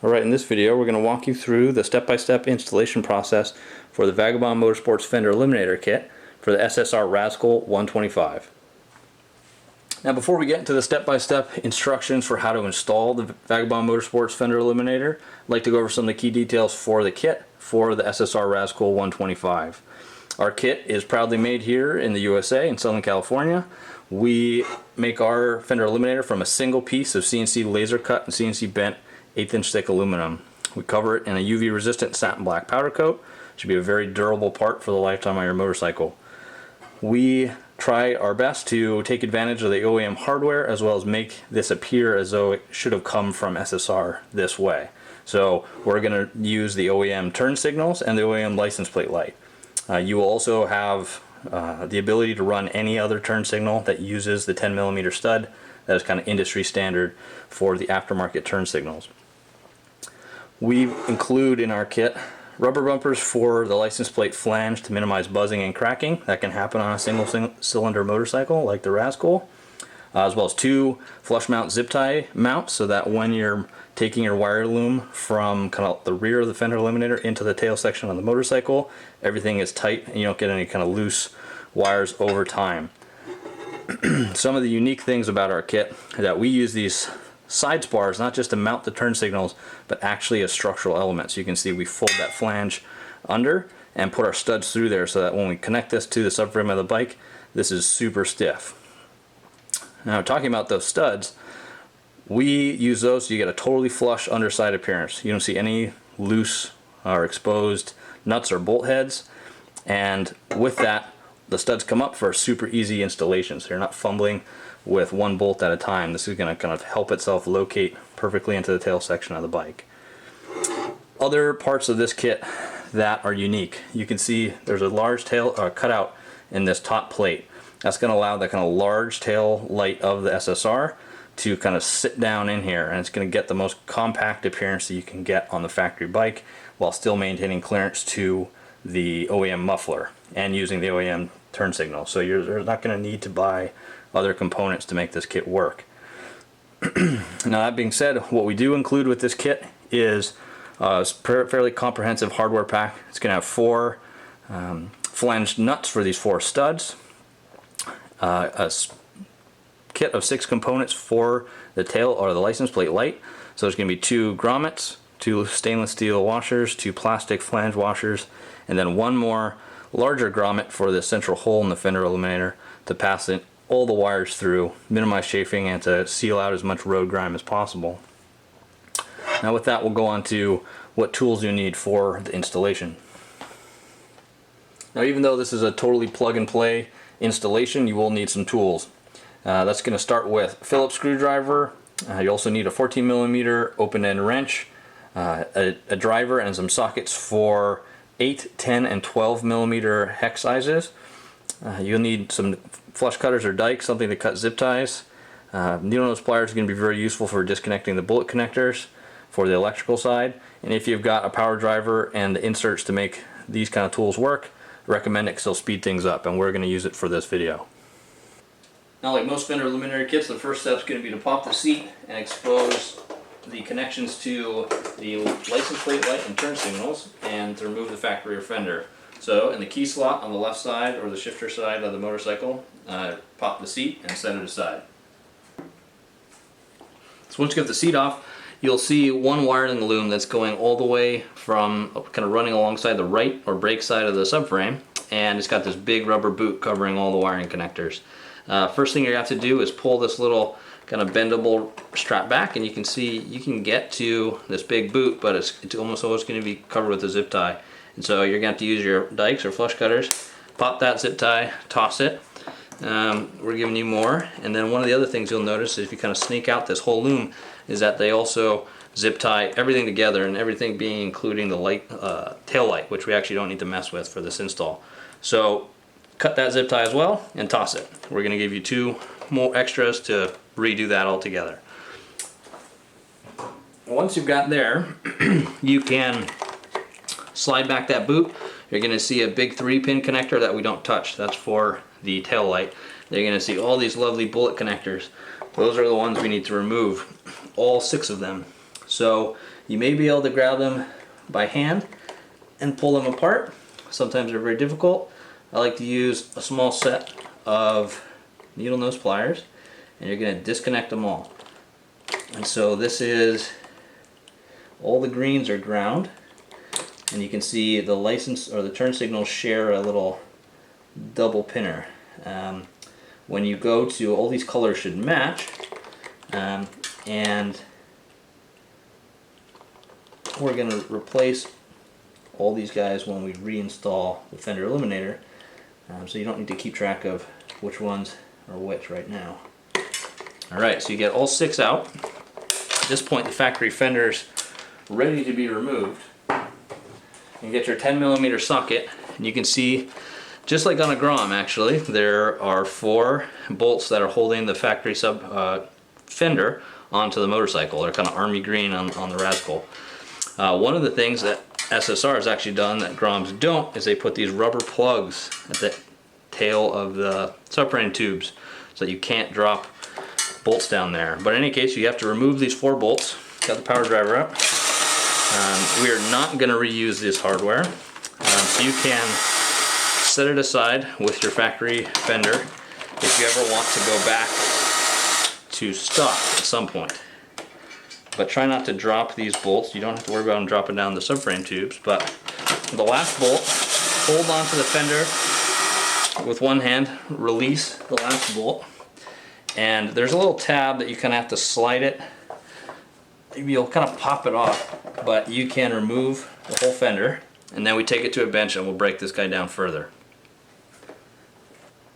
Alright, in this video we're going to walk you through the step-by-step installation process for the Vagabond Motorsports Fender Eliminator Kit for the SSR Razkull 125. Now before we get into the step-by-step instructions for how to install the Vagabond Motorsports Fender Eliminator, I'd like to go over some of the key details for the kit for the SSR Razkull 125. Our kit is proudly made here in the USA in Southern California. We make our Fender Eliminator from a single piece of CNC laser cut and CNC bent 1/8 inch thick aluminum. We cover it in a UV resistant satin black powder coat. Should be a very durable part for the lifetime of your motorcycle. We try our best to take advantage of the OEM hardware as well as make this appear as though it should have come from SSR this way. So we're going to use the OEM turn signals and the OEM license plate light. You will also have the ability to run any other turn signal that uses the 10mm stud. That is kind of industry standard for the aftermarket turn signals. We include in our kit rubber bumpers for the license plate flange to minimize buzzing and cracking. That can happen on a single cylinder motorcycle like the Razkull, as well as 2 flush mount zip tie mounts so that when you're taking your wire loom from kind of the rear of the Fender Eliminator into the tail section of the motorcycle, everything is tight and you don't get any kind of loose wires over time. Some of the unique things about our kit is that we use these side spars not just to mount the turn signals but actually as structural elements. You can see we fold that flange under and put our studs through there so that when we connect this to the subframe of the bike, this is super stiff. Now talking about those studs, we use those so you get a totally flush underside appearance. You don't see any loose or exposed nuts or bolt heads, and with that the studs come up for a super easy installation, so you're not fumbling with one bolt at a time. This is going to kind of help itself locate perfectly into the tail section of the bike. Other parts of this kit that are unique, you can see there's a large tail cutout in this top plate. That's going to allow that kind of large tail light of the SSR to kind of sit down in here, and it's going to get the most compact appearance that you can get on the factory bike while still maintaining clearance to the OEM muffler and using the OEM turn signal. So you're not going to need to buy other components to make this kit work. Now that being said, what we do include with this kit is a fairly comprehensive hardware pack. It's going to have 4 flanged nuts for these 4 studs, a kit of 6 components for the tail or the license plate light. So there's going to be 2 grommets, 2 stainless steel washers, 2 plastic flange washers, and then 1 more larger grommet for the central hole in the Fender Eliminator to pass in all the wires through, minimize chafing, and to seal out as much road grime as possible. Now with that, we'll go on to what tools you need for the installation. Now even though this is a totally plug and play installation, you will need some tools. That's going to start with Phillips screwdriver. You also need a 14mm open-end wrench, a driver, and some sockets for 8, 10, and 12mm hex sizes. You'll need some flush cutters or dikes, something to cut zip ties. Needle nose pliers are going to be very useful for disconnecting the bullet connectors for the electrical side. And if you've got a power driver and the inserts to make these kind of tools work, I recommend it because they'll speed things up, and we're going to use it for this video. Now, like most Fender Eliminator kits, the first step is going to be to pop the seat and expose the connections to the license plate light and turn signals, and to remove the factory or fender. So in the key slot on the left side or the shifter side of the motorcycle, pop the seat and set it aside. So once you get the seat off, you'll see one wire in the loom that's going all the way from kind of running alongside the right or brake side of the subframe, and it's got this big rubber boot covering all the wiring connectors. First thing you have to do is pull this little kind of bendable strap back, and you can see you can get to this big boot, but it's almost always going to be covered with a zip tie. And so you're going to have to use your dikes or flush cutters, pop that zip tie, toss it. We're giving you more. And then one of the other things you'll notice is if you kind of snake out this whole loom is that they also zip tie everything together, and everything being including the light, tail light, which we actually don't need to mess with for this install. So cut that zip tie as well and toss it. We're going to give you 2 more extras to redo that all together. Once you've got there, you can slide back that boot. You're going to see a big 3-pin connector that we don't touch. That's for the tail light. You're going to see all these lovely bullet connectors. Those are the ones we need to remove, all 6 of them. So You may be able to grab them by hand and pull them apart. Sometimes they're very difficult. I like to use a small set of needle nose pliers, and you're going to disconnect them all. And so this is, all the greens are ground, and you can see the license or the turn signals share a little double pinner. When you go to, all these colors should match, and we're going to replace all these guys when we reinstall the Fender Eliminator, so you don't need to keep track of which ones are which right now. Alright, so you get all 6 out. At this point the factory Fender's ready to be removed. You get your 10mm socket, and you can see, just like on a Grom actually, there are 4 bolts that are holding the factory Fender onto the motorcycle. They're kind of army green on the Razkull. One of the things that SSR has actually done that Groms don't is they put these rubber plugs at the tail of the subframe tubes so that you can't drop bolts down there. But in any case, you have to remove these 4 bolts. Got the power driver up. We are not going to reuse this hardware, so you can set it aside with your factory Fender if you ever want to go back to stock at some point. But try not to drop these bolts. You don't have to worry about them dropping down the subframe tubes. But the last bolt, hold onto the Fender with one hand, release the last bolt, and there's a little tab that you kind of have to slide it. You'll kind of pop it off, but you can remove the whole Fender, and then we take it to a bench and we'll break this guy down further.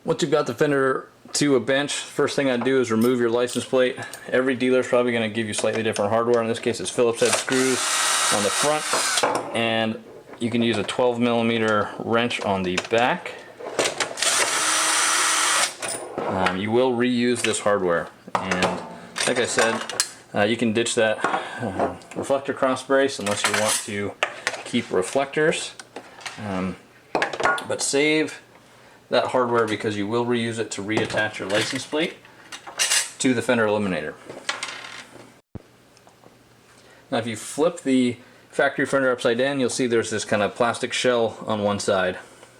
Once you've got the Fender to a bench, first thing I do is remove your license plate. Every dealer is probably going to give you slightly different hardware. In this case it's Phillips head screws on the front, and you can use a 12mm wrench on the back. You will reuse this hardware, and like I said, you can ditch that reflector cross brace unless you want to keep reflectors, but save that hardware because you will reuse it to reattach your license plate to the Fender Eliminator. Now if you flip the factory Fender upside down, you'll see there's this kind of plastic shell on one side,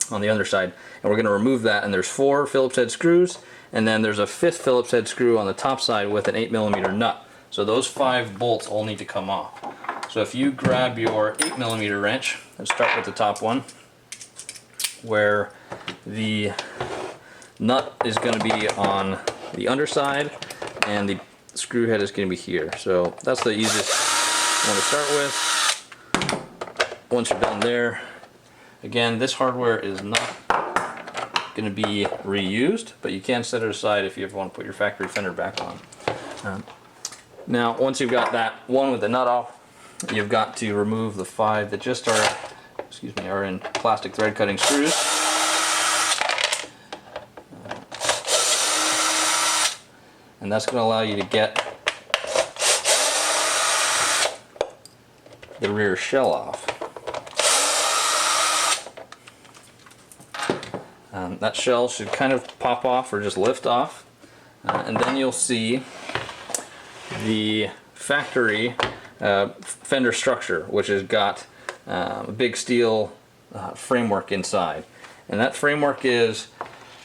on the underside, and we're going to remove that, and there's 4 Phillips head screws, and then there's a 5th Phillips head screw on the top side with an 8mm nut. So those 5 bolts all need to come off. So if you grab your 8mm wrench, let's start with the top one, where the nut is going to be on the underside and the screw head is going to be here. So that's the easiest one to start with. Once you're done there, again, this hardware is not going to be reused, but you can set it aside if you ever want to put your factory Fender back on. Now once you've got that one with the nut off, you've got to remove the 5 that just are in plastic thread cutting screws. And that's going to allow you to get the rear shell off. That shell should kind of pop off or just lift off, and then you'll see the factory Fender structure, which has got a big steel framework inside, and that framework is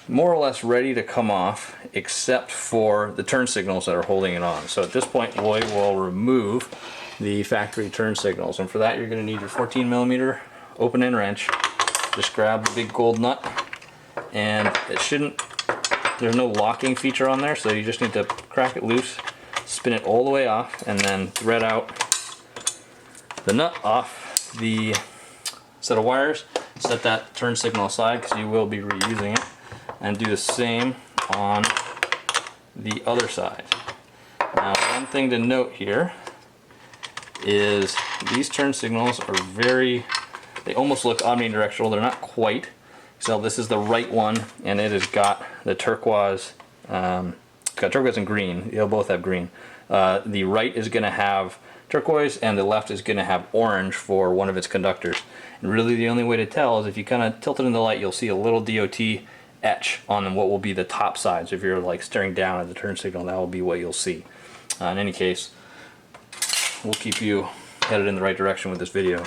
more or less ready to come off except for the turn signals that are holding it on. So at this point we will remove the factory turn signals, and for that you're going to need your 14mm open end wrench. Just grab the big gold nut, and there's no locking feature on there, so you just need to crack it loose, spin it all the way off, and then thread out the nut off the set of wires. Set that turn signal aside because you will be reusing it, and do the same on the other side. Now one thing to note here is these turn signals are they almost look omnidirectional. They're not quite. So this is the right one, and it has got the turquoise, got turquoise and green. They'll both have green. The right is going to have turquoise, and the left is going to have orange for one of its conductors. And really the only way to tell is if you kind of tilt it in the light, you'll see a little DOT etch on what will be the top side. So if you're like staring down at the turn signal, that will be what you'll see. In any case, we'll keep you headed in the right direction with this video.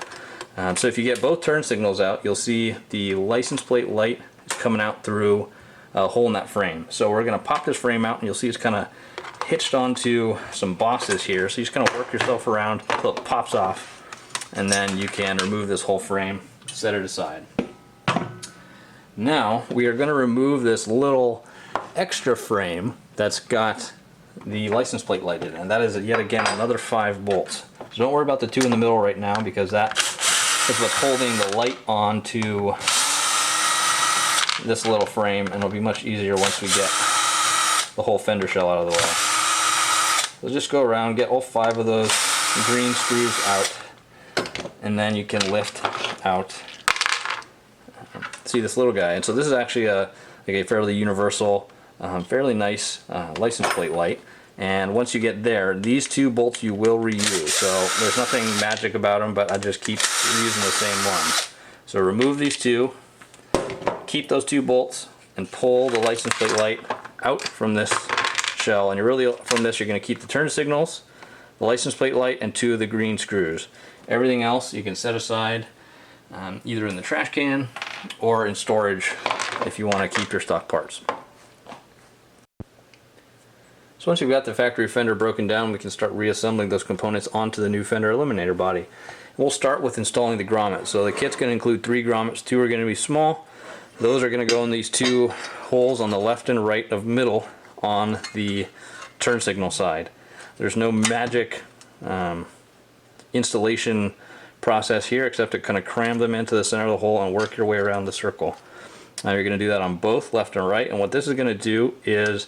So if you get both turn signals out, you'll see the license plate light is coming out through a hole in that frame. So we're going to pop this frame out, and you'll see it's kind of hitched onto some bosses here. So you just kind of work yourself around until it pops off, and then you can remove this whole frame, set it aside. Now we are going to remove this little extra frame that's got the license plate light in it, and that is yet again another 5 bolts. So don't worry about the 2 in the middle right now, because that is what's holding the light onto this little frame, and it'll be much easier once we get the whole fender shell out of the way. So just go around, get all 5 of those green screws out, and then you can lift out, see this little guy. And so this is actually like a fairly universal, fairly nice license plate light. And once you get there, these 2 bolts you will reuse. So there's nothing magic about them, but I just keep reusing the same ones. So remove these 2, keep those 2 bolts, and pull the license plate light out from this shell. And from this, you're going to keep the turn signals, the license plate light, and 2 of the green screws. Everything else you can set aside, either in the trash can or in storage if you want to keep your stock parts. So once you've got the factory fender broken down, we can start reassembling those components onto the new Fender Eliminator body. We'll start with installing the grommet. So the kit's going to include 3 grommets. 2 are going to be small. Those are going to go in these 2 holes on the left and right of middle on the turn signal side. There's no magic installation process here, except to kind of cram them into the center of the hole and work your way around the circle. Now you're going to do that on both left and right, and what this is going to do is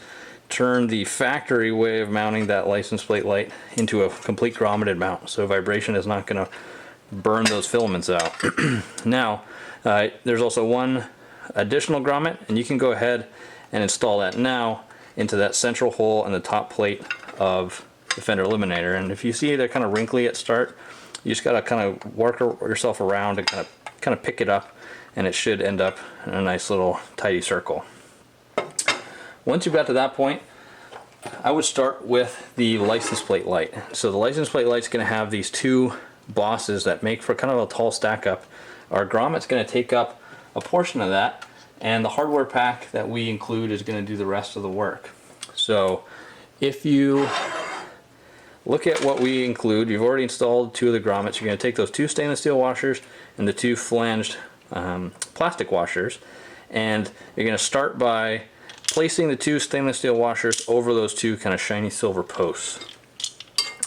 turn the factory way of mounting that license plate light into a complete grommeted mount, so vibration is not going to burn those filaments out. Now there's also one additional grommet, and you can go ahead and install that now into that central hole in the top plate of the Fender Eliminator. And if you see they're kind of wrinkly at start, you just got to kind of work yourself around and kind of pick it up, and it should end up in a nice little tidy circle. Once you've got to that point, I would start with the license plate light. So the license plate light's going to have these 2 bosses that make for kind of a tall stack up. Our grommet's going to take up a portion of that, and the hardware pack that we include is going to do the rest of the work. So if you look at what we include, you've already installed 2 of the grommets. You're going to take those 2 stainless steel washers and the 2 flanged plastic washers, and you're going to start by placing the 2 stainless steel washers over those 2 kind of shiny silver posts.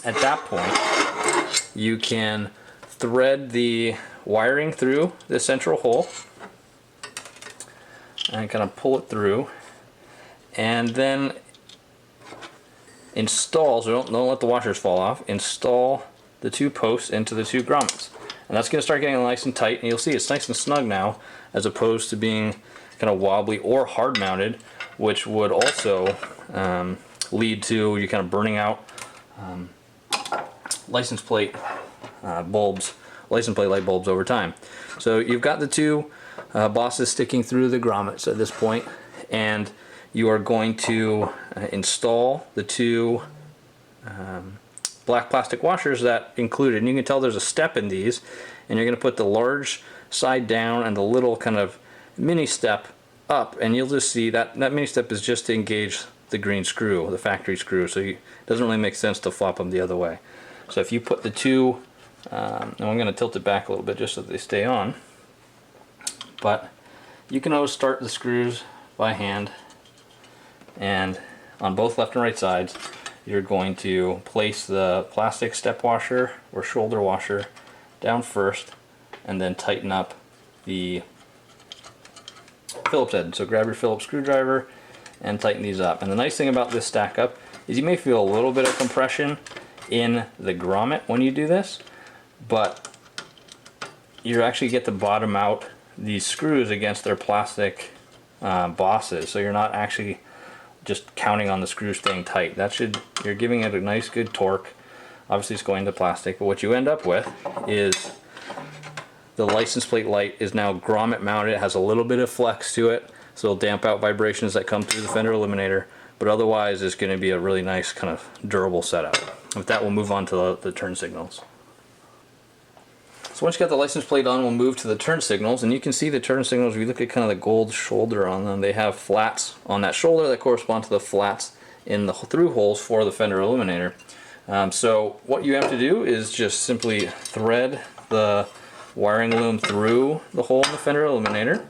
At that point, you can thread the wiring through the central hole and kind of pull it through, and then install, so don't let the washers fall off, install the 2 posts into the 2 grommets. And that's going to start getting nice and tight, and you'll see it's nice and snug now, as opposed to being kind of wobbly or hard mounted, which would also lead to you kind of burning out license plate light bulbs over time. So you've got the 2 bosses sticking through the grommets at this point, and you are going to install the 2 black plastic washers that included. And you can tell there's a step in these, and you're going to put the large side down and the little kind of mini step up, and you'll just see that mini step is just to engage the green screw, the factory screw, so it doesn't really make sense to flop them the other way. So if you put the 2, and I'm going to tilt it back a little bit just so they stay on, but you can always start the screws by hand, and on both left and right sides you're going to place the plastic step washer or shoulder washer down first, and then tighten up the Phillips head. So grab your Phillips screwdriver and tighten these up. And the nice thing about this stack up is you may feel a little bit of compression in the grommet when you do this, but you actually get to bottom out these screws against their plastic bosses, so you're not actually just counting on the screw staying tight. You're giving it a nice good torque. Obviously it's going to plastic, but what you end up with is the license plate light is now grommet mounted. It has a little bit of flex to it, so it'll damp out vibrations that come through the Fender Eliminator, but otherwise it's going to be a really nice kind of durable setup. With that, we'll move on to the turn signals. So once you got the license plate on, we'll move to the turn signals, and you can see the turn signals. If you look at kind of the gold shoulder on them, they have flats on that shoulder that correspond to the flats in the through holes for the Fender Eliminator. So what you have to do is just simply thread the wiring loom through the hole in the Fender Eliminator,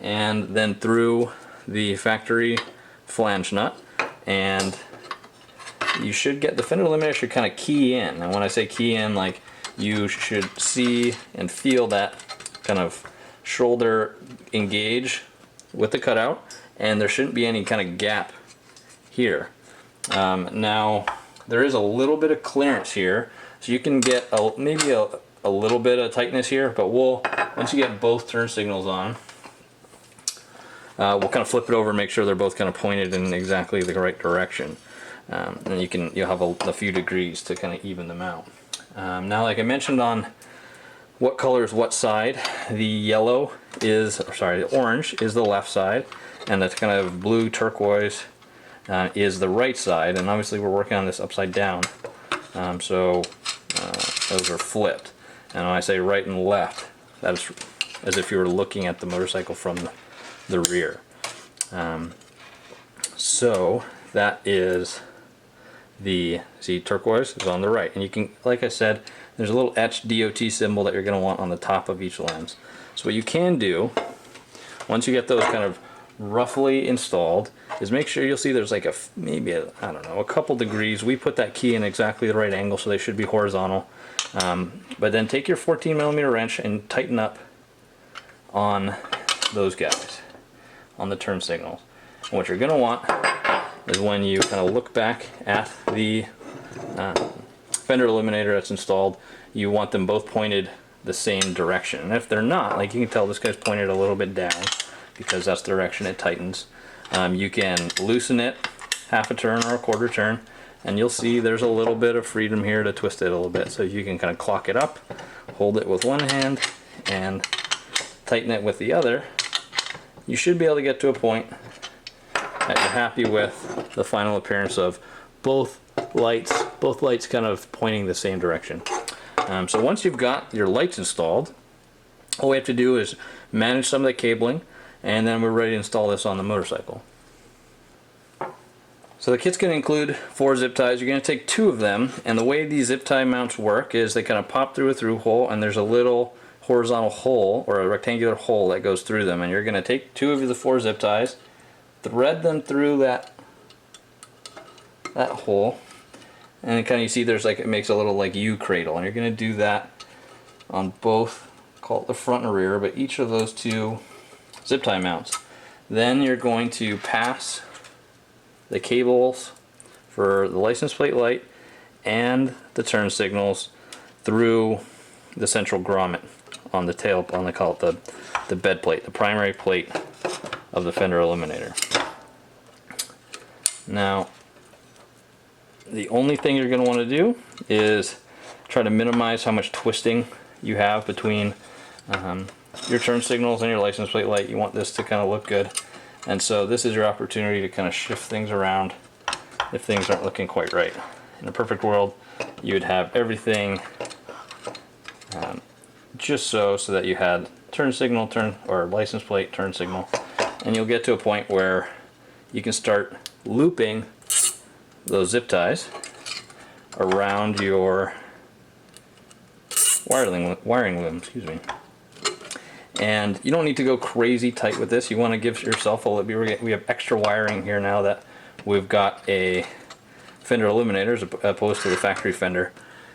and then through the factory flange nut, and you should get the Fender Eliminator should kind of key in. And when I say key in, like, you should see and feel that kind of shoulder engage with the cutout, and there shouldn't be any kind of gap here. Now there is a little bit of clearance here, so you can get maybe a little bit of tightness here, but once you get both turn signals on, we'll kind of flip it over and make sure they're both kind of pointed in exactly the right direction. And you'll have a few degrees to kind of even them out. Now, like I mentioned on what color is what side, the orange is the left side, and the kind of blue turquoise is the right side. And obviously we're working on this upside down, so those are flipped. And when I say right and left, that's as if you were looking at the motorcycle from the rear. So that is see, turquoise is on the right, and you can, like I said, there's a little etched DOT symbol that you're going to want on the top of each lens. So what you can do, once you get those kind of roughly installed, is make sure you'll see there's like maybe a couple degrees. We put that key in exactly the right angle, so they should be horizontal. But then take your 14mm wrench and tighten up on those guys, on the turn signals. And what you're going to want is when you kind of look back at the Fender Eliminator that's installed, you want them both pointed the same direction. And if they're not, like you can tell this guy's pointed a little bit down because that's the direction it tightens. You can loosen it half a turn or a quarter turn, and you'll see there's a little bit of freedom here to twist it a little bit. So you can kind of clock it up, hold it with one hand, and tighten it with the other. You should be able to get to a point that you're happy with the final appearance of both lights kind of pointing the same direction. So once you've got your lights installed, all we have to do is manage some of the cabling, and then we're ready to install this on the motorcycle. So the kit's going to include 4 zip ties. You're going to take 2 of them, and the way these zip tie mounts work is they kind of pop through a through hole, and there's a little horizontal hole or a rectangular hole that goes through them, and you're going to take 2 of the 4 zip ties, thread them through that hole, and kind of you see there's like, it makes a little like U cradle, and you're going to do that on both, call it the front and rear, but each of those 2 zip tie mounts. Then you're going to pass the cables for the license plate light and the turn signals through the central grommet on the tail, on the, call it the bed plate, the primary plate of the Fender Eliminator. Now, the only thing you're going to want to do is try to minimize how much twisting you have between your turn signals and your license plate light. You want this to kind of look good, and so this is your opportunity to kind of shift things around if things aren't looking quite right. In a perfect world, you would have everything just so that you had turn signal, or license plate, turn signal, and you'll get to a point where you can start looping those zip ties around your wiring loom, excuse me. And you don't need to go crazy tight with this. You want to give yourself a little. We have extra wiring here now that we've got a Fender Eliminator as opposed to the factory Fender.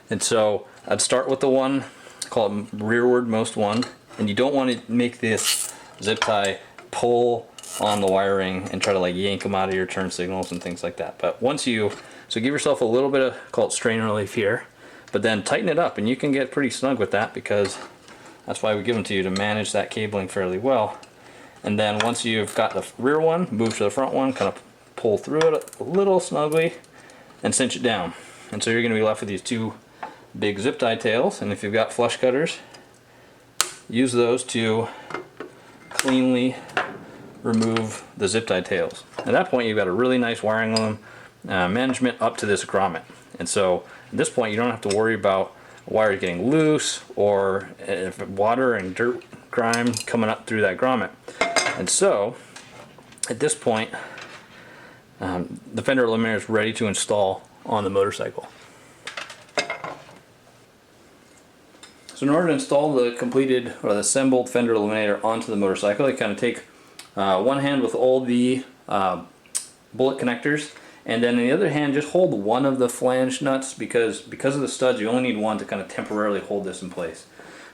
And so I'd start with the one, call it rearward most one, and you don't want to make this zip tie pull on the wiring and try to like yank them out of your turn signals and things like that. But once so give yourself a little bit of, call it strain relief here, but then tighten it up, and you can get pretty snug with that because that's why we give them to you, to manage that cabling fairly well. And then once you've got the rear one, move to the front one, kind of pull through it a little snugly and cinch it down. And so you're going to be left with these 2 big zip tie tails, and if you've got flush cutters, use those to cleanly remove the zip tie tails. At that point, you've got a really nice wiring loom management up to this grommet. And so at this point, you don't have to worry about wire is getting loose, or if water and dirt grime coming up through that grommet. And so at this point, the fender eliminator is ready to install on the motorcycle. So in order to install the completed or the assembled fender eliminator onto the motorcycle, you kind of take one hand with all the bullet connectors, and then in the other hand just hold one of the flange nuts, because of the studs you only need one to kind of temporarily hold this in place.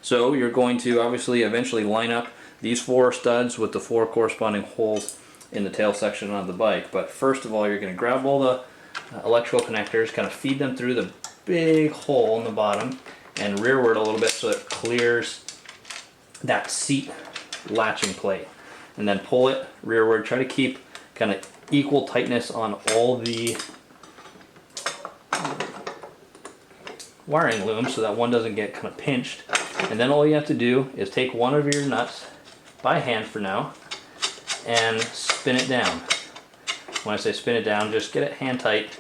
So you're going to obviously eventually line up these 4 studs with the 4 corresponding holes in the tail section of the bike. But first of all, you're going to grab all the electrical connectors, kind of feed them through the big hole in the bottom and rearward a little bit so it clears that seat latching plate, and then pull it rearward. Try to keep kind of equal tightness on all the wiring looms so that one doesn't get kind of pinched. And then all you have to do is take one of your nuts by hand for now and spin it down. When I say spin it down, just get it hand tight,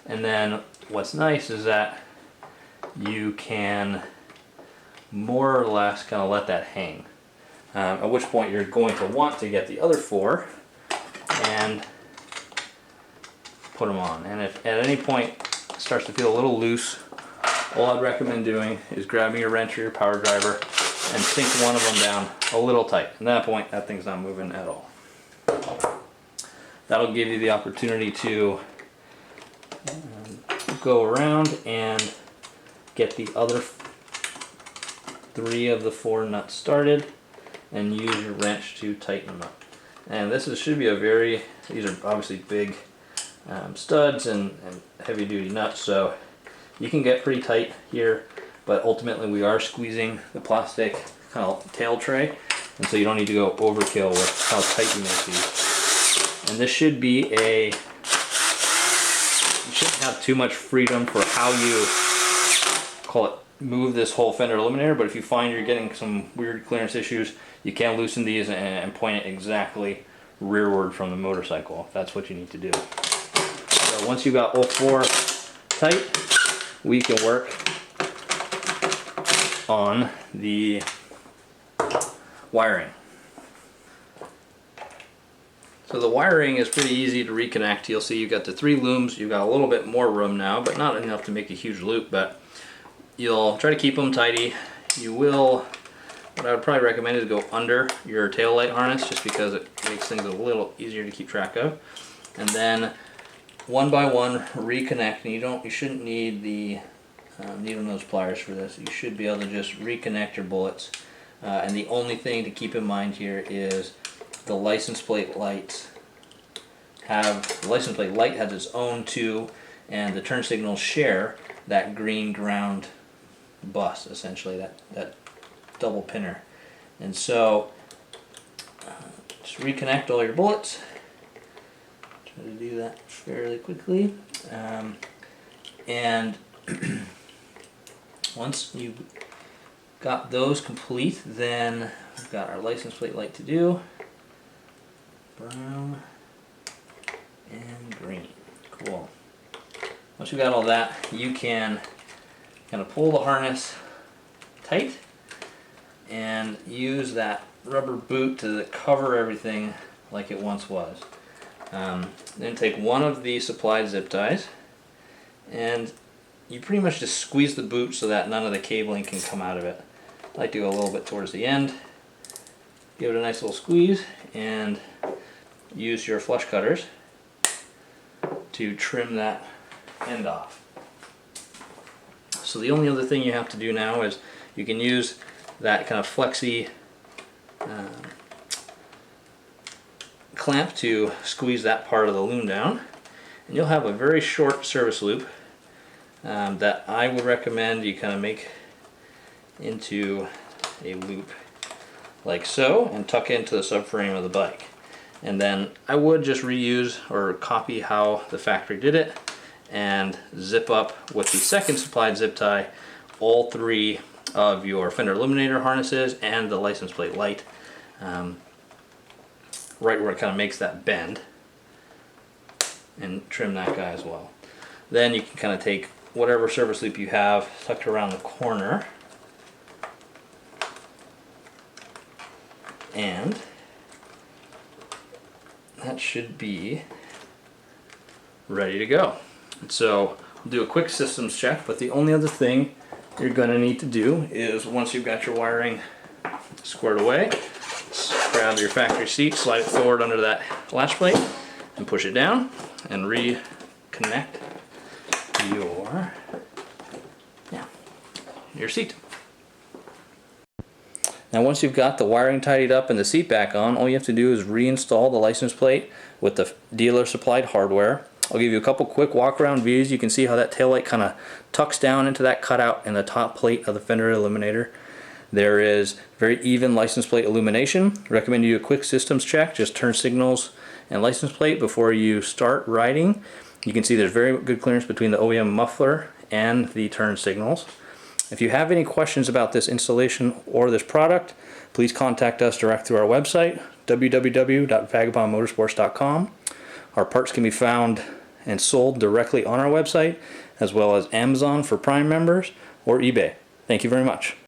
and then what's nice is that you can more or less kind of let that hang. At which point you're going to want to get the other 4 and put them on. And if at any point it starts to feel a little loose, all I'd recommend doing is grabbing your wrench or your power driver and sink one of them down a little tight. At that point, that thing's not moving at all. That'll give you the opportunity to go around and get the other 3 of the 4 nuts started and use your wrench to tighten them up. And this should be these are obviously big studs and heavy duty nuts, so you can get pretty tight here, but ultimately we are squeezing the plastic kind of tail tray, and so you don't need to go overkill with how tight you make these. And this should be you shouldn't have too much freedom for how you move this whole fender eliminator, but if you find you're getting some weird clearance issues, you can loosen these and point it exactly rearward from the motorcycle, if that's what you need to do. So once you've got all 4 tight, we can work on the wiring. So the wiring is pretty easy to reconnect. You'll see you've got the 3 looms. You've got a little bit more room now, but not enough to make a huge loop, but you'll try to keep them tidy. What I would probably recommend is go under your tail light harness, just because it makes things a little easier to keep track of. And then one by one reconnect, and you shouldn't need the needle nose pliers for this. You should be able to just reconnect your bullets. And the only thing to keep in mind here is the license plate lights the license plate light has its own too, and the turn signals share that green ground bus, essentially that double pinner. And so just reconnect all your bullets. Try to do that fairly quickly, and once you got those complete, then we've got our license plate light to do. Brown and green. Cool. Once you got all that, you can kind of pull the harness tight and use that rubber boot to cover everything like it once was. Then take one of the supplied zip ties, and you pretty much just squeeze the boot so that none of the cabling can come out of it. I like to go a little bit towards the end, give it a nice little squeeze, and use your flush cutters to trim that end off. So the only other thing you have to do now is you can use that kind of flexi clamp to squeeze that part of the loom down, and you'll have a very short service loop that I would recommend you kind of make into a loop like so and tuck into the subframe of the bike. And then I would just reuse or copy how the factory did it and zip up with the second supplied zip tie all 3 of your fender eliminator harnesses and the license plate light, right where it kind of makes that bend, and trim that guy as well. Then you can kind of take whatever service loop you have tucked around the corner. And that should be ready to go. So we'll do a quick systems check, but the only other thing you're going to need to do is, once you've got your wiring squared away, grab your factory seat, slide it forward under that latch plate, and push it down, and reconnect your seat. Now once you've got the wiring tidied up and the seat back on, all you have to do is reinstall the license plate with the dealer supplied hardware. I'll give you a couple quick walk around views. You can see how that taillight kind of tucks down into that cutout in the top plate of the Fender Eliminator. There is very even license plate illumination. Recommend you do a quick systems check, just turn signals and license plate before you start riding. You can see there's very good clearance between the OEM muffler and the turn signals. If you have any questions about this installation or this product, please contact us direct through our website, www.vagabondmotorsports.com. Our parts can be found and sold directly on our website, as well as Amazon for Prime members or eBay. Thank you very much.